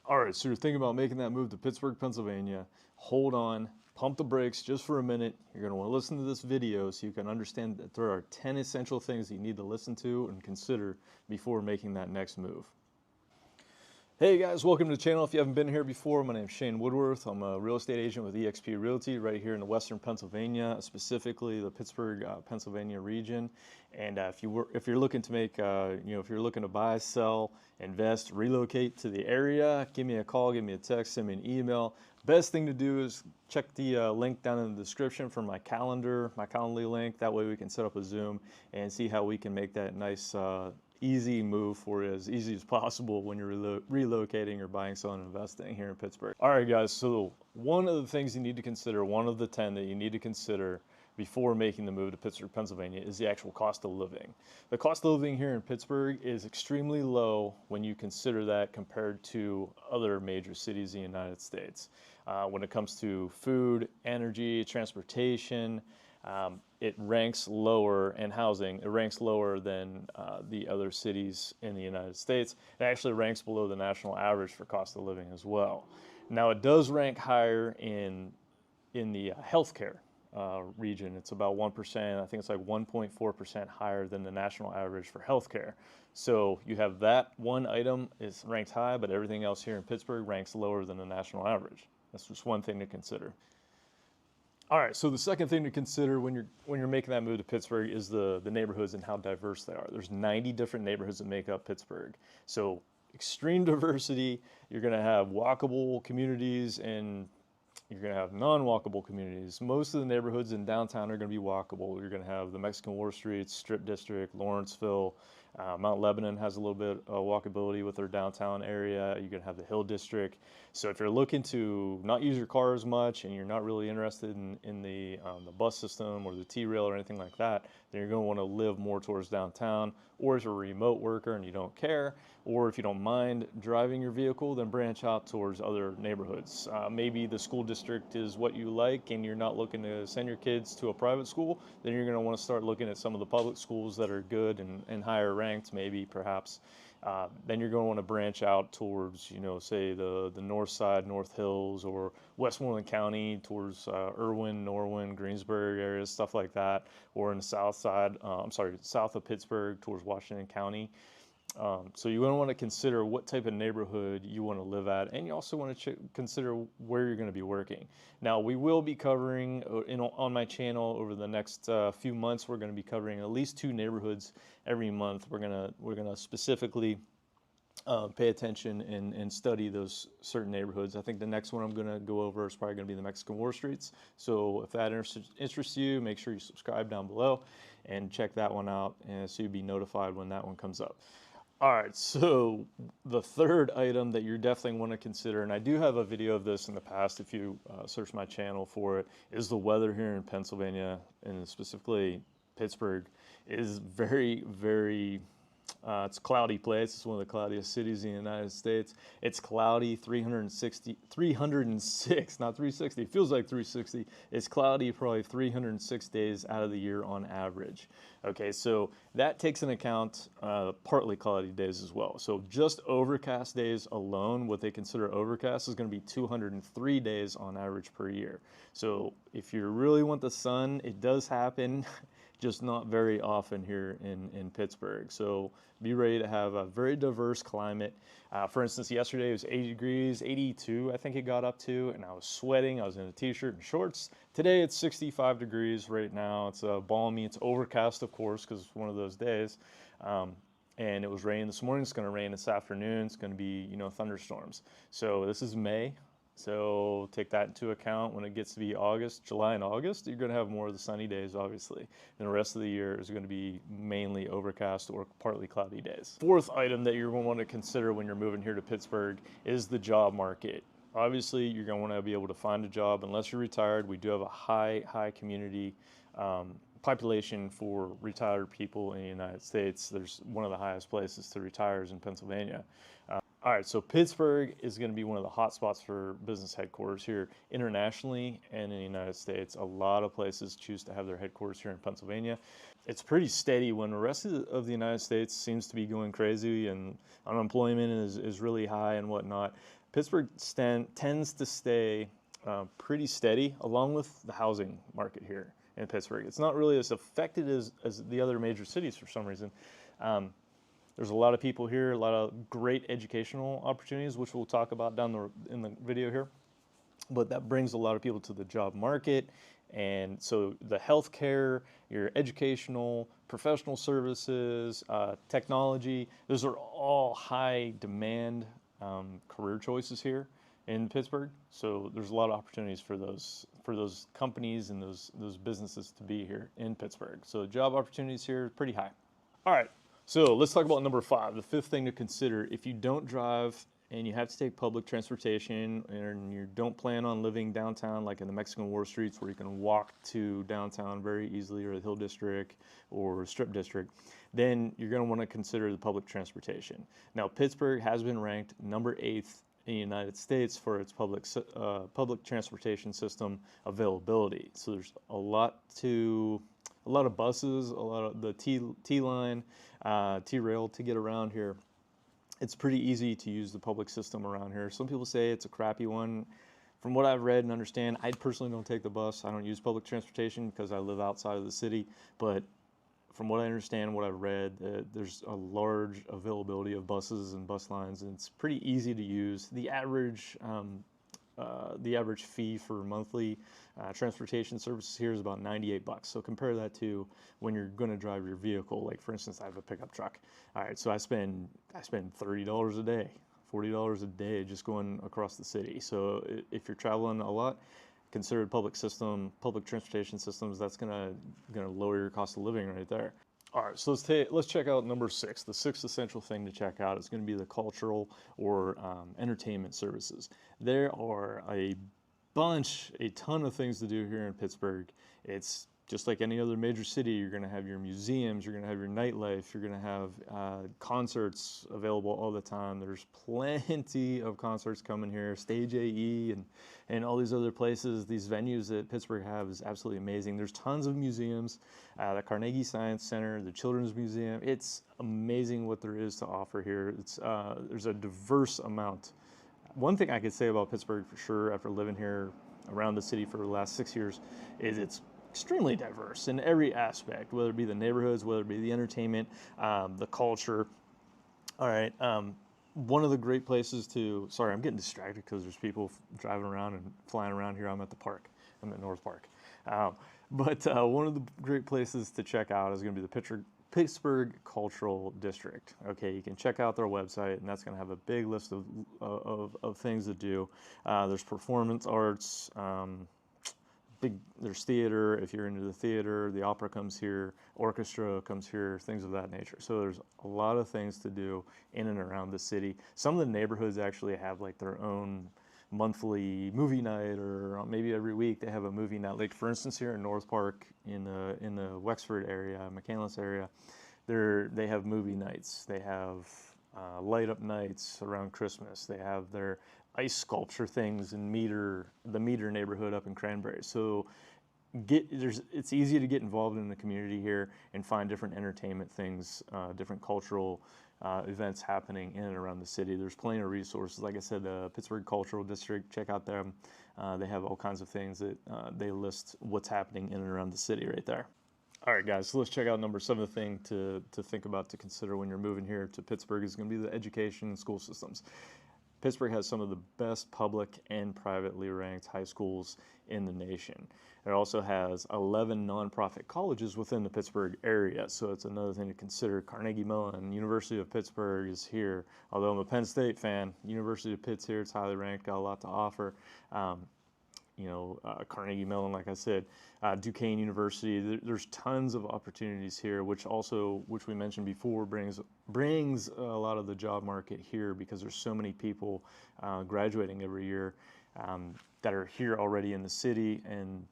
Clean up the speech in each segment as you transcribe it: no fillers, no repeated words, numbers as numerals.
All right, so you're thinking about making that move to Pittsburgh, Pennsylvania. Hold on, pump the brakes just for a minute. You're going to want to listen to this video so you can understand that there are 10 essential things that you need to listen to and consider before making that next move. Hey guys, welcome to the channel. If you haven't been here before, my name is Shane Woodworth. I'm a real estate agent with eXp Realty right here in the Western Pennsylvania, specifically the Pittsburgh, Pennsylvania region. And if you're looking to make, if you're looking to buy, sell, invest, relocate to the area, give me a call, give me a text, send me an email. Best thing to do is check the link down in the description for my Calendly link. That way we can set up a Zoom and see how we can make that nice, easy move for you, as easy as possible when you're relocating or buying, selling, investing here in Pittsburgh. All right, guys, so one of the things you need to consider, one of the 10 that you need to consider before making the move to Pittsburgh, Pennsylvania, is the actual cost of living. The cost of living here in Pittsburgh is extremely low when you consider that compared to other major cities in the United States. When it comes to food, energy, transportation, it ranks lower, and housing, it ranks lower than the other cities in the United States. It actually ranks below the national average for cost of living as well. Now, it does rank higher in the healthcare region. It's about 1%. I think it's like 1.4% higher than the national average for healthcare. So you have that one item is ranked high, but everything else here in Pittsburgh ranks lower than the national average. That's just one thing to consider. All right, so the second thing to consider when you're making that move to Pittsburgh is the neighborhoods and how diverse they are. There's 90 different neighborhoods that make up Pittsburgh. So extreme diversity. You're gonna have walkable communities and you're gonna have non-walkable communities. Most of the neighborhoods in downtown are gonna be walkable. You're gonna have the Mexican War Street, Strip District, Lawrenceville, Mount Lebanon has a little bit of walkability with their downtown area. You're gonna have the Hill District. So if you're looking to not use your car as much and you're not really interested in the bus system or the T-rail or anything like that, then you're gonna wanna live more towards downtown. Or if you're a remote worker and you don't care, or if you don't mind driving your vehicle, then branch out towards other neighborhoods. Maybe the school district is what you like and you're not looking to send your kids to a private school, then you're gonna wanna start looking at some of the public schools that are good and higher ranked, maybe perhaps. Then you're going to want to branch out towards, say the north side, North Hills, or Westmoreland County towards Irwin, Norwin, Greensburg areas, stuff like that, or in the south side, south of Pittsburgh towards Washington County. So you're going to want to consider what type of neighborhood you want to live at, and you also want to consider where you're going to be working. Now, we will be covering on my channel over the next few months. We're going to be covering at least 2 neighborhoods every month. We're gonna specifically pay attention and study those certain neighborhoods. I think the next one I'm going to go over is probably going to be the Mexican War Streets. So if that interests you, make sure you subscribe down below and check that one out, and so you'll be notified when that one comes up. All right, so the third item that you definitely want to consider, and I do have a video of this in the past if you search my channel for it, is the weather here in Pennsylvania, and specifically Pittsburgh, is very, very, it's a cloudy place. It's one of the cloudiest cities in the United States. It's cloudy 306, not 360. It feels like 360. It's cloudy probably 306 days out of the year on average. Okay, so that takes into account partly cloudy days as well. So just overcast days alone, what they consider overcast, is going to be 203 days on average per year. So if you really want the sun, it does happen. Just not very often here in Pittsburgh. So be ready to have a very diverse climate. For instance, yesterday it was 80 degrees, 82 I think it got up to, and I was sweating. I was in a t-shirt and shorts. Today it's 65 degrees right now. It's balmy, it's overcast of course, because it's one of those days. And it was raining this morning, it's gonna rain this afternoon, it's gonna be, thunderstorms. So this is May. So take that into account when it gets to be August, July and August. You're going to have more of the sunny days, obviously. And the rest of the year is going to be mainly overcast or partly cloudy days. Fourth item that you're going to want to consider when you're moving here to Pittsburgh is the job market. Obviously, you're going to want to be able to find a job unless you're retired. We do have a high community population for retired people in the United States. There's one of the highest places to retire is in Pennsylvania. All right, so Pittsburgh is going to be one of the hot spots for business headquarters here internationally and in the United States. A lot of places choose to have their headquarters here in Pennsylvania. It's pretty steady when the rest of the United States seems to be going crazy and unemployment is really high and whatnot. Pittsburgh tends to stay pretty steady along with the housing market here in Pittsburgh. It's not really as affected as the other major cities for some reason. There's a lot of people here, a lot of great educational opportunities, which we'll talk about in the video here. But that brings a lot of people to the job market. And so the healthcare, your educational, professional services, technology, those are all high demand career choices here in Pittsburgh. So there's a lot of opportunities for those companies and those businesses to be here in Pittsburgh. So job opportunities here are pretty high. All right. So let's talk about number 5, the 5th thing to consider. If you don't drive and you have to take public transportation and you don't plan on living downtown like in the Mexican War streets where you can walk to downtown very easily, or the Hill District or Strip District, then you're going to want to consider the public transportation. Now, Pittsburgh has been ranked number 8th in the United States for its public transportation system availability. So there's a lot of buses, a lot of the T-line, T-rail to get around here. It's pretty easy to use the public system around here. Some people say it's a crappy one. From what I've read and understand, I personally don't take the bus. I don't use public transportation because I live outside of the city. But from what I understand, what I've read, there's a large availability of buses and bus lines, and it's pretty easy to use. The average fee for monthly transportation services here is about $98. So compare that to when you're going to drive your vehicle. Like for instance, I have a pickup truck. All right, so I spend $30 a day, $40 a day just going across the city. So if you're traveling a lot, consider public transportation systems. That's gonna lower your cost of living right there. All right, so let's check out number 6. The 6th essential thing to check out is going to be the cultural or entertainment services. There are a ton of things to do here in Pittsburgh. It's just like any other major city. You're going to have your museums, you're going to have your nightlife, you're going to have concerts available all the time. There's plenty of concerts coming here. Stage AE and all these other places, these venues that Pittsburgh have is absolutely amazing. There's tons of museums, the Carnegie Science Center, the Children's Museum. It's amazing what there is to offer here. There's a diverse amount. One thing I could say about Pittsburgh for sure, after living here around the city for the last 6 years, is it's extremely diverse in every aspect, whether it be the neighborhoods, whether it be the entertainment, the culture. All right. One of the great places sorry, I'm getting distracted because there's people driving around and flying around here. I'm at the park. I'm at North Park. But one of the great places to check out is going to be the Pittsburgh Cultural District. Okay, you can check out their website, and that's going to have a big list of things to do. There's performance arts, there's theater. If you're into the theater, the opera comes here, orchestra comes here, things of that nature. So there's a lot of things to do in and around the city. Some of the neighborhoods actually have like their own monthly movie night, or maybe every week they have a movie night. Like for instance, here in North Park, in the Wexford area, McCandless area, they have movie nights. They have light up nights around Christmas. They have their ice sculpture things in the Meter neighborhood up in Cranberry. So it's easy to get involved in the community here and find different entertainment things, different cultural events happening in and around the city. There's plenty of resources. Like I said, the Pittsburgh Cultural District, check out them. They have all kinds of things that they list what's happening in and around the city right there. All right, guys, so let's check out number 7 thing to think about, to consider when you're moving here to Pittsburgh is going to be the education and school systems. Pittsburgh has some of the best public and privately ranked high schools in the nation. It also has 11 nonprofit colleges within the Pittsburgh area, so it's another thing to consider. Carnegie Mellon, University of Pittsburgh is here. Although I'm a Penn State fan, University of Pitt's here. It's highly ranked, got a lot to offer. Carnegie Mellon, like I said, Duquesne University. There's tons of opportunities here, which we mentioned before, brings a lot of the job market here, because there's so many people graduating every year that are here already in the city, and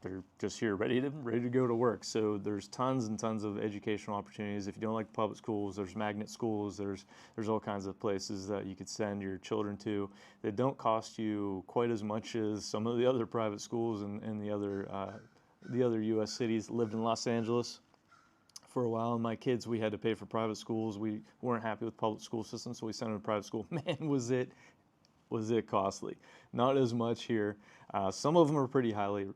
they're just here ready to go to work. So there's tons and tons of educational opportunities. If you don't like public schools, there's magnet schools, there's all kinds of places that you could send your children to. They don't cost you quite as much as some of the other private schools in the other US cities. Lived in Los Angeles for a while, and my kids, we had to pay for private schools. We weren't happy with public school systems, so we sent them to private school. Man, was it costly. Not as much here. Some of them are pretty highly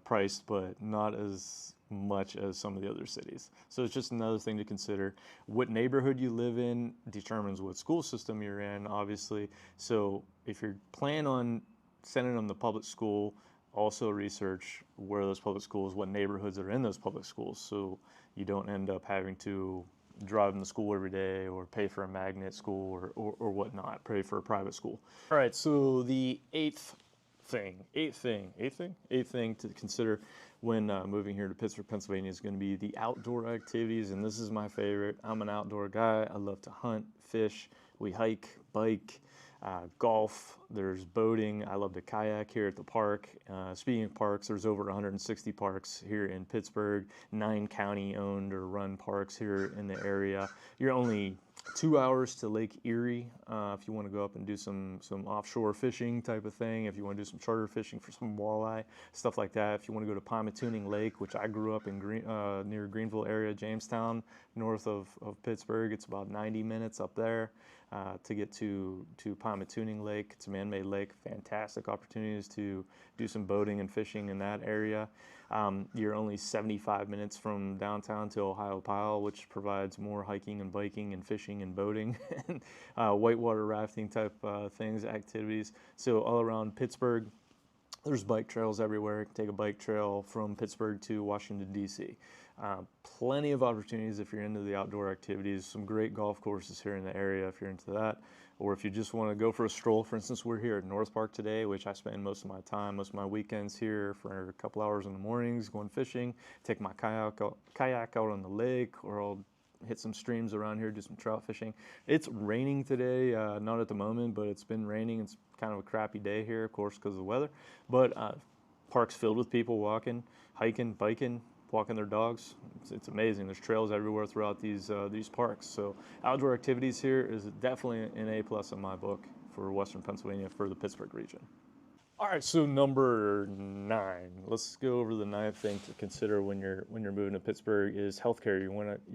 priced, but not as much as some of the other cities. So it's just another thing to consider. What neighborhood you live in determines what school system you're in, obviously. So if you're planning on sending them to public school, also research where those public schools, what neighborhoods are in those public schools, so you don't end up having to drive them to school every day or pay for a magnet school or whatnot, pay for a private school. All right, so the eighth thing to consider when moving here to Pittsburgh, Pennsylvania is going to be the outdoor activities, and this is my favorite. I'm an outdoor guy. I love to hunt, fish. We hike, bike, golf, there's boating. I love to kayak here at the park. Speaking of parks, there's over 160 parks here in Pittsburgh, 9 county-owned or run parks here in the area. You're only 2 hours to Lake Erie if you want to go up and do some offshore fishing type of thing, if you want to do some charter fishing for some walleye, stuff like that. If you want to go to Pontoon Lake, which I grew up in near Greenville area, Jamestown, north of Pittsburgh, it's about 90 minutes up there to get to Pontoon Lake. It's a man-made lake. Fantastic opportunities to do some boating and fishing in that area. You're only 75 minutes from downtown to Ohiopyle, which provides more hiking and biking and fishing and boating and whitewater rafting type things, activities. So all around Pittsburgh, there's bike trails everywhere. You can take a bike trail from Pittsburgh to Washington, D.C. Plenty of opportunities if you're into the outdoor activities. Some great golf courses here in the area if you're into that. Or if you just want to go for a stroll. For instance, we're here at North Park today, which I spend most of my time, most of my weekends here for a couple hours in the mornings going fishing. Take my kayak out on the lake, or I'll hit some streams around here, do some trout fishing. It's raining today, not at the moment, but it's been raining. It's kind of a crappy day here, of course, because of the weather. But park's filled with people walking, hiking, biking, walking their dogs. It's amazing. There's trails everywhere throughout these parks. So outdoor activities here is definitely an A+ in my book for Western Pennsylvania, for the Pittsburgh region. All right, so number 9. Let's go over the 9th thing to consider when you're moving to Pittsburgh is healthcare. You're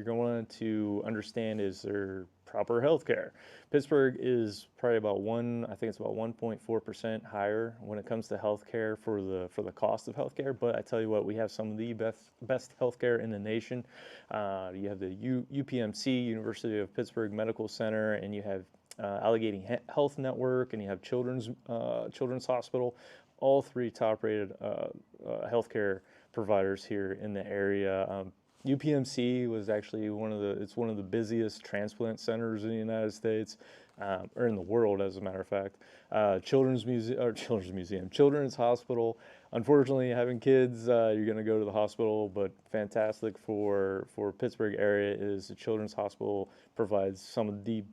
going to want to understand, is there proper healthcare? Pittsburgh is probably about 1.4% higher when it comes to healthcare for the cost of healthcare. But I tell you what, we have some of the best healthcare in the nation. You have the UPMC, University of Pittsburgh Medical Center, and you have Allegheny Health Network, and you have Children's Hospital, all 3 top-rated healthcare providers here in the area. UPMC was actually one of the busiest transplant centers in the United States, or in the world, as a matter of fact. Children's Hospital. Unfortunately, having kids, you're going to go to the hospital, but fantastic for Pittsburgh area is the Children's Hospital provides some of the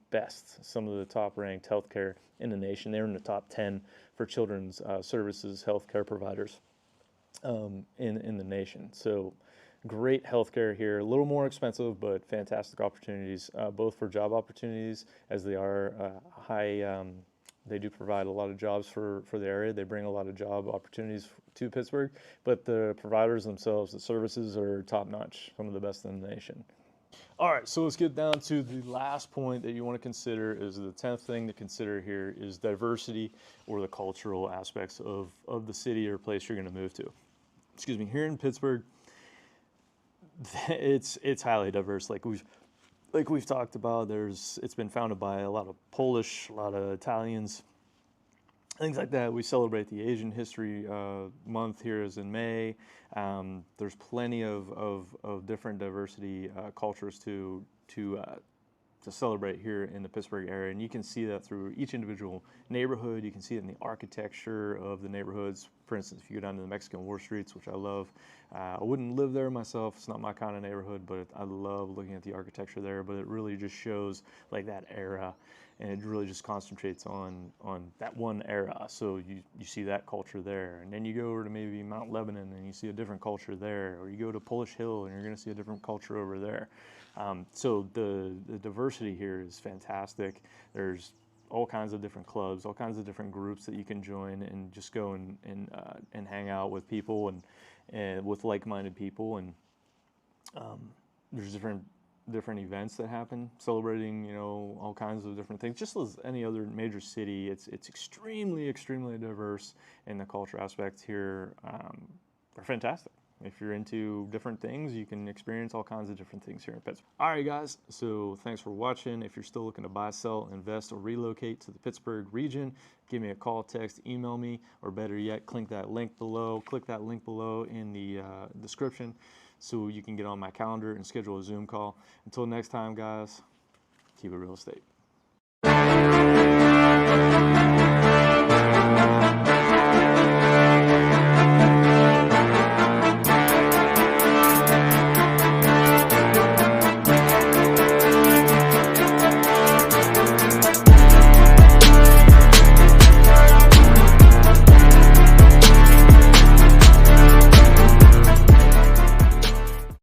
top-ranked healthcare in the nation. They're in the top 10 for children's services healthcare providers in the nation. So great healthcare here, a little more expensive, but fantastic opportunities, both for job opportunities, as they are high. They do provide a lot of jobs for the area. They bring a lot of job opportunities to Pittsburgh, but the providers themselves, the services are top-notch, some of the best in the nation. All right, so let's get down to the last point that you want to consider. Is the 10th thing to consider here is diversity, or the cultural aspects of the city or place you're going to move to. Excuse me. Here in Pittsburgh, it's highly diverse. Like we've talked about, it's been founded by a lot of Polish, a lot of Italians, things like that. We celebrate the Asian History Month here is in May. There's plenty of different diversity cultures to celebrate here in the Pittsburgh area, and you can see that through each individual neighborhood. You can see it in the architecture of the neighborhoods. For instance, if you go down to the Mexican War Streets, which I love, I wouldn't live there myself. It's not my kind of neighborhood, but I love looking at the architecture there. But it really just shows like that era. and it really just concentrates on that one era. So you see that culture there, and then you go over to maybe Mount Lebanon and you see a different culture there, or you go to Polish Hill and you're going to see a different culture over there. So the diversity here is fantastic. There's all kinds of different clubs, all kinds of different groups that you can join and just go and hang out with people and with like-minded people. And there's different events that happen celebrating, you know, all kinds of different things. Just as any other major city, it's extremely diverse, and the culture aspects here are fantastic. If you're into different things, you can experience all kinds of different things here in Pittsburgh. All right, guys, so thanks for watching. If you're still looking to buy, sell, invest, or relocate to the Pittsburgh region, give me a call, text, email me, or better yet, click that link below in the description so you can get on my calendar and schedule a Zoom call. Until next time, guys, keep it real estate.